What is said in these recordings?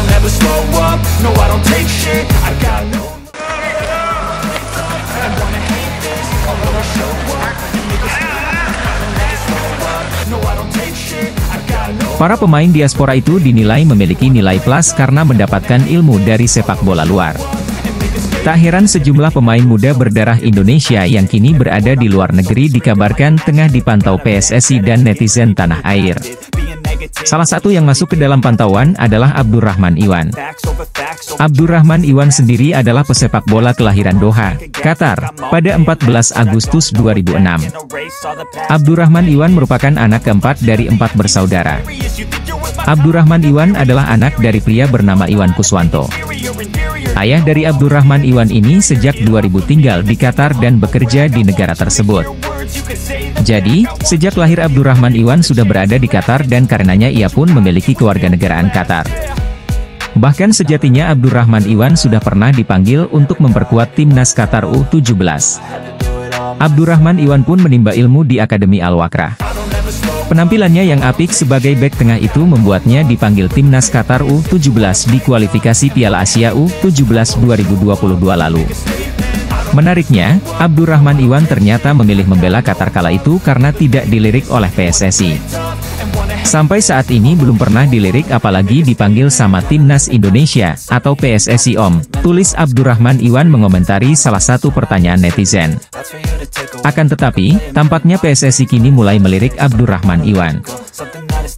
don't ever slow up, no I don't take shit, I got no. I wanna hate this, I wanna show up and make it stop. I don't ever slow up, no I don't take shit, I got no. Para pemain diaspora itu dinilai memiliki nilai plus karena mendapatkan ilmu dari sepak bola luar. Tak heran sejumlah pemain muda berdarah Indonesia yang kini berada di luar negeri dikabarkan tengah dipantau PSSI dan netizen tanah air. Salah satu yang masuk ke dalam pantauan adalah Abdurrahman Iwan. Abdurrahman Iwan sendiri adalah pesepak bola kelahiran Doha, Qatar, pada 14 Agustus 2006. Abdurrahman Iwan merupakan anak keempat dari 4 bersaudara. Abdurrahman Iwan adalah anak dari pria bernama Iwan Kuswanto. Ayah dari Abdurrahman Iwan ini sejak 2000 tinggal di Qatar dan bekerja di negara tersebut. Jadi, sejak lahir Abdurrahman Iwan sudah berada di Qatar dan karenanya ia pun memiliki kewarganegaraan Qatar. Bahkan sejatinya Abdurrahman Iwan sudah pernah dipanggil untuk memperkuat timnas Qatar U17. Abdurrahman Iwan pun menimba ilmu di Akademi Al-Wakrah. Penampilannya yang apik sebagai bek tengah itu membuatnya dipanggil timnas Qatar U17 di kualifikasi Piala Asia U17 2022 lalu. Menariknya, Abdurrahman Iwan ternyata memilih membela Qatar kala itu karena tidak dilirik oleh PSSI. Sampai saat ini belum pernah dilirik apalagi dipanggil sama timnas Indonesia atau PSSI tulis Abdurrahman Iwan mengomentari salah satu pertanyaan netizen. Akan tetapi, tampaknya PSSI kini mulai melirik Abdurrahman Iwan.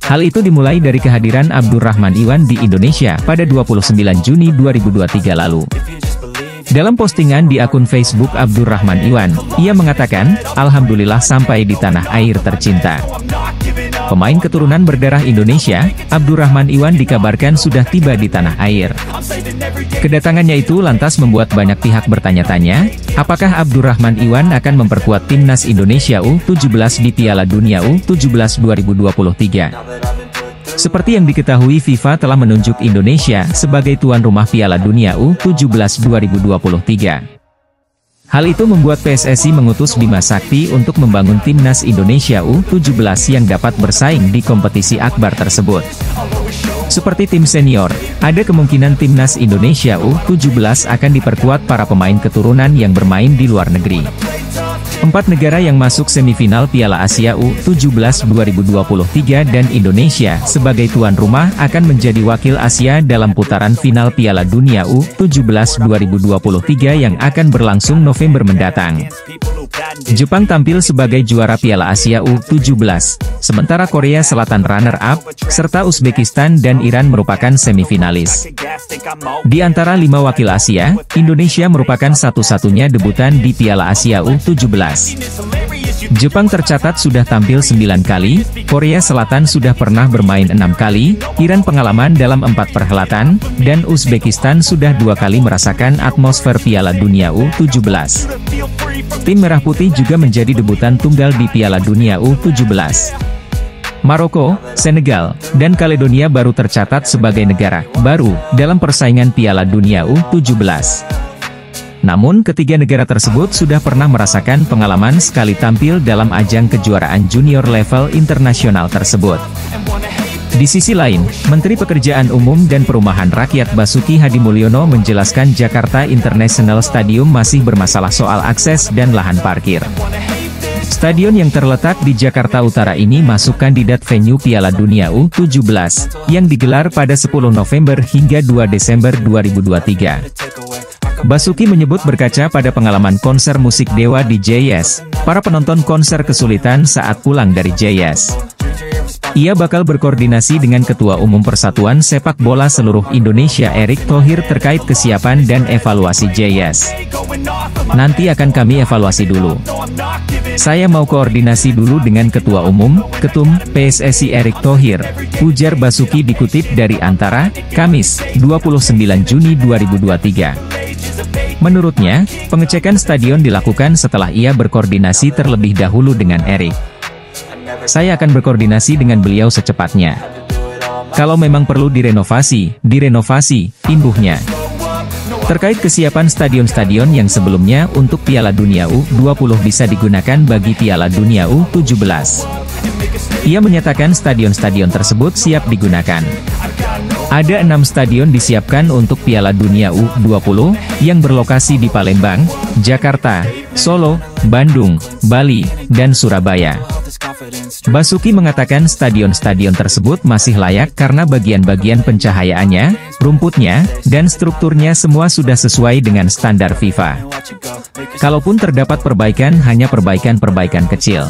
Hal itu dimulai dari kehadiran Abdurrahman Iwan di Indonesia pada 29 Juni 2023 lalu. Dalam postingan di akun Facebook Abdurrahman Iwan, ia mengatakan, "Alhamdulillah sampai di tanah air tercinta." Pemain keturunan berdarah Indonesia, Abdurrahman Iwan dikabarkan sudah tiba di tanah air. Kedatangannya itu lantas membuat banyak pihak bertanya-tanya, apakah Abdurrahman Iwan akan memperkuat timnas Indonesia U17 di Piala Dunia U17 2023. Seperti yang diketahui, FIFA telah menunjuk Indonesia sebagai tuan rumah Piala Dunia U17 2023. Hal itu membuat PSSI mengutus Bima Sakti untuk membangun timnas Indonesia U17 yang dapat bersaing di kompetisi akbar tersebut. Seperti tim senior, ada kemungkinan timnas Indonesia U17 akan diperkuat para pemain keturunan yang bermain di luar negeri. 4 negara yang masuk semifinal Piala Asia U17 2023 dan Indonesia sebagai tuan rumah akan menjadi wakil Asia dalam putaran final Piala Dunia U17 2023 yang akan berlangsung November mendatang. Jepang tampil sebagai juara Piala Asia U17, sementara Korea Selatan runner-up, serta Uzbekistan dan Iran merupakan semifinalis. Di antara 5 wakil Asia, Indonesia merupakan satu-satunya debutan di Piala Asia U17. Jepang tercatat sudah tampil 9 kali, Korea Selatan sudah pernah bermain 6 kali, Iran pengalaman dalam 4 perhelatan, dan Uzbekistan sudah 2 kali merasakan atmosfer Piala Dunia U17. Tim Merah Putih juga menjadi debutan tunggal di Piala Dunia U17. Maroko, Senegal, dan Kaledonia baru tercatat sebagai negara baru dalam persaingan Piala Dunia U17. Namun ketiga negara tersebut sudah pernah merasakan pengalaman sekali tampil dalam ajang kejuaraan junior level internasional tersebut. Di sisi lain, Menteri Pekerjaan Umum dan Perumahan Rakyat Basuki Hadimulyono menjelaskan Jakarta International Stadium masih bermasalah soal akses dan lahan parkir. Stadion yang terletak di Jakarta Utara ini masuk kandidat venue Piala Dunia U17, yang digelar pada 10 November hingga 2 Desember 2023. Basuki menyebut berkaca pada pengalaman konser musik Dewa di JS, para penonton konser kesulitan saat pulang dari JS. Ia bakal berkoordinasi dengan Ketua Umum Persatuan Sepak Bola Seluruh Indonesia Erick Thohir terkait kesiapan dan evaluasi JS. Nanti akan kami evaluasi dulu. Saya mau koordinasi dulu dengan Ketua Umum, Ketum, PSSI Erick Thohir, ujar Basuki dikutip dari Antara, Kamis, 29 Juni 2023. Menurutnya, pengecekan stadion dilakukan setelah ia berkoordinasi terlebih dahulu dengan Erick. Saya akan berkoordinasi dengan beliau secepatnya. Kalau memang perlu direnovasi, imbuhnya. Terkait kesiapan stadion-stadion yang sebelumnya untuk Piala Dunia U20 bisa digunakan bagi Piala Dunia U17. Ia menyatakan stadion-stadion tersebut siap digunakan. Ada 6 stadion disiapkan untuk Piala Dunia U20, yang berlokasi di Palembang, Jakarta, Solo, Bandung, Bali, dan Surabaya. Basuki mengatakan stadion-stadion tersebut masih layak karena bagian-bagian pencahayaannya, rumputnya, dan strukturnya semua sudah sesuai dengan standar FIFA. Kalaupun terdapat perbaikan, hanya perbaikan-perbaikan kecil.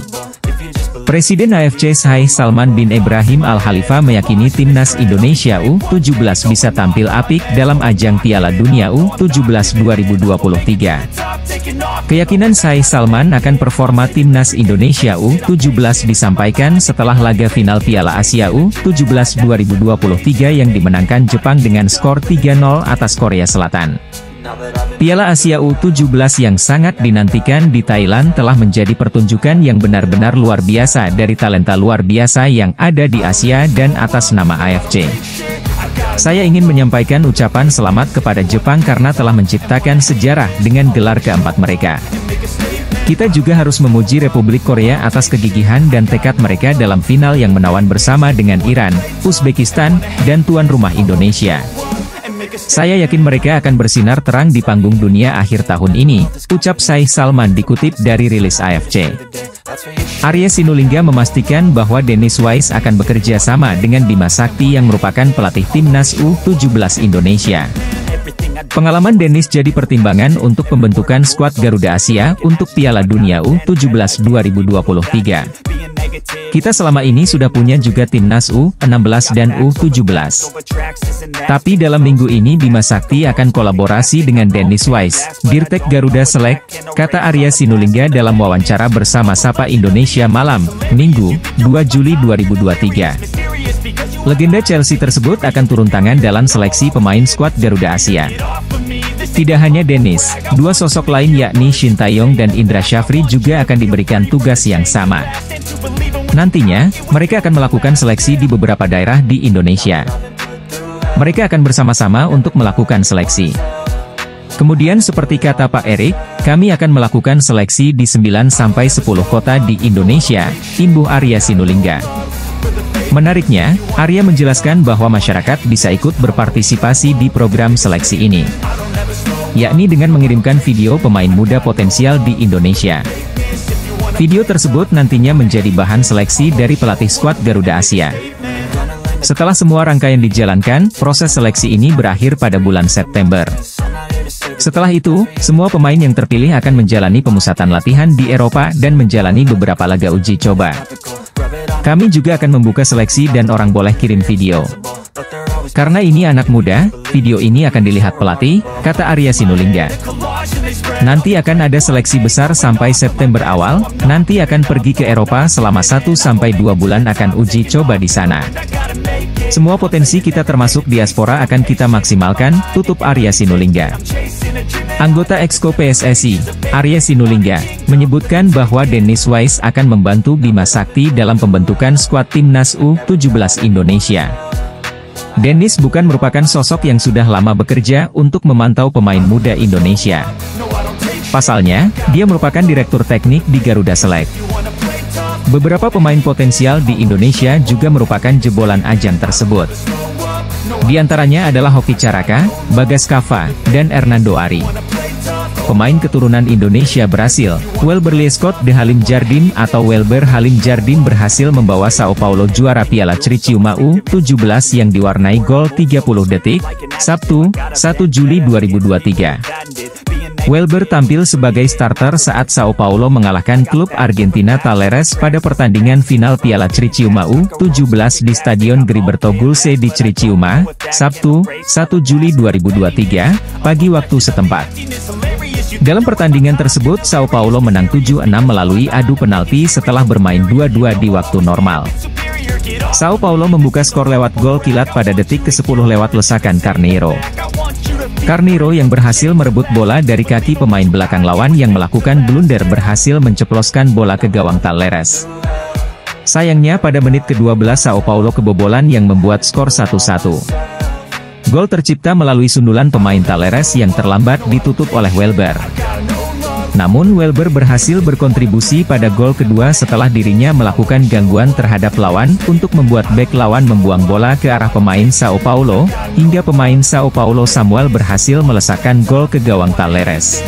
Presiden AFC Sheikh Salman bin Ibrahim Al Khalifa meyakini timnas Indonesia U17 bisa tampil apik dalam ajang Piala Dunia U17 2023. Keyakinan Sheikh Salman akan performa timnas Indonesia U17 disampaikan setelah laga final Piala Asia U17 2023 yang dimenangkan Jepang dengan skor 3-0 atas Korea Selatan. Piala Asia U17 yang sangat dinantikan di Thailand telah menjadi pertunjukan yang benar-benar luar biasa dari talenta luar biasa yang ada di Asia dan atas nama AFC. Saya ingin menyampaikan ucapan selamat kepada Jepang karena telah menciptakan sejarah dengan gelar keempat mereka. Kita juga harus memuji Republik Korea atas kegigihan dan tekad mereka dalam final yang menawan bersama dengan Iran, Uzbekistan, dan tuan rumah Indonesia. Saya yakin mereka akan bersinar terang di panggung dunia akhir tahun ini, ucap Sheikh Salman dikutip dari rilis AFC. Arya Sinulinga memastikan bahwa Dennis Wise akan bekerja sama dengan Bima Sakti yang merupakan pelatih timnas U17 Indonesia. Pengalaman Dennis jadi pertimbangan untuk pembentukan skuad Garuda Asia untuk Piala Dunia U17 2023. Kita selama ini sudah punya juga timnas U16 dan U17. Tapi dalam minggu ini Bima Sakti akan kolaborasi dengan Dennis Wise, Dirtek Garuda Select, kata Arya Sinulinga dalam wawancara bersama Sapa Indonesia Malam, Minggu, 2 Juli 2023. Legenda Chelsea tersebut akan turun tangan dalam seleksi pemain skuad Garuda Asia. Tidak hanya Dennis, dua sosok lain yakni Shin Taeyong dan Indra Syafri juga akan diberikan tugas yang sama. Nantinya, mereka akan melakukan seleksi di beberapa daerah di Indonesia. Mereka akan bersama-sama untuk melakukan seleksi. Kemudian seperti kata Pak Erik, kami akan melakukan seleksi di 9-10 kota di Indonesia, imbuh Arya Sinulinga. Menariknya, Arya menjelaskan bahwa masyarakat bisa ikut berpartisipasi di program seleksi ini, yakni dengan mengirimkan video pemain muda potensial di Indonesia. Video tersebut nantinya menjadi bahan seleksi dari pelatih skuad Garuda Asia. Setelah semua rangkaian dijalankan, proses seleksi ini berakhir pada bulan September. Setelah itu, semua pemain yang terpilih akan menjalani pemusatan latihan di Eropa dan menjalani beberapa laga uji coba. Kami juga akan membuka seleksi dan orang boleh kirim video. Karena ini anak muda, video ini akan dilihat pelatih, kata Arya Sinulinga. Nanti akan ada seleksi besar sampai September awal, nanti akan pergi ke Eropa selama 1-2 bulan akan uji coba di sana. Semua potensi kita termasuk diaspora akan kita maksimalkan, tutup Arya Sinulinga. Anggota Exco PSSI, Arya Sinulinga, menyebutkan bahwa Dennis Wise akan membantu Bima Sakti dalam pembentukan skuad timnas U17 Indonesia. Dennis bukan merupakan sosok yang sudah lama bekerja untuk memantau pemain muda Indonesia. Pasalnya, dia merupakan direktur teknik di Garuda Select. Beberapa pemain potensial di Indonesia juga merupakan jebolan ajang tersebut. Di antaranya adalah Hoki Caraka, Bagas Kava, dan Hernando Ari. Pemain keturunan Indonesia berhasil, Welber Lescott de Halim Jardim atau Welber Halim Jardim berhasil membawa Sao Paulo juara Piala Criciúma U17 yang diwarnai gol 30 detik, Sabtu, 1 Juli 2023. Welber tampil sebagai starter saat Sao Paulo mengalahkan klub Argentina Talleres pada pertandingan final Piala Criciúma U17 di Stadion Gilberto Gulse di Criciúma, Sabtu, 1 Juli 2023, pagi waktu setempat. Dalam pertandingan tersebut Sao Paulo menang 7-6 melalui adu penalti setelah bermain 2-2 di waktu normal. Sao Paulo membuka skor lewat gol kilat pada detik ke-10 lewat lesakan Carneiro. Carneiro yang berhasil merebut bola dari kaki pemain belakang lawan yang melakukan blunder berhasil menceploskan bola ke gawang Talleres. Sayangnya pada menit ke-12 Sao Paulo kebobolan yang membuat skor 1-1. Gol tercipta melalui sundulan pemain Talleres yang terlambat ditutup oleh Welber. Namun Welber berhasil berkontribusi pada gol kedua setelah dirinya melakukan gangguan terhadap lawan, untuk membuat bek lawan membuang bola ke arah pemain Sao Paulo, hingga pemain Sao Paulo Samuel berhasil melesakkan gol ke gawang Talleres.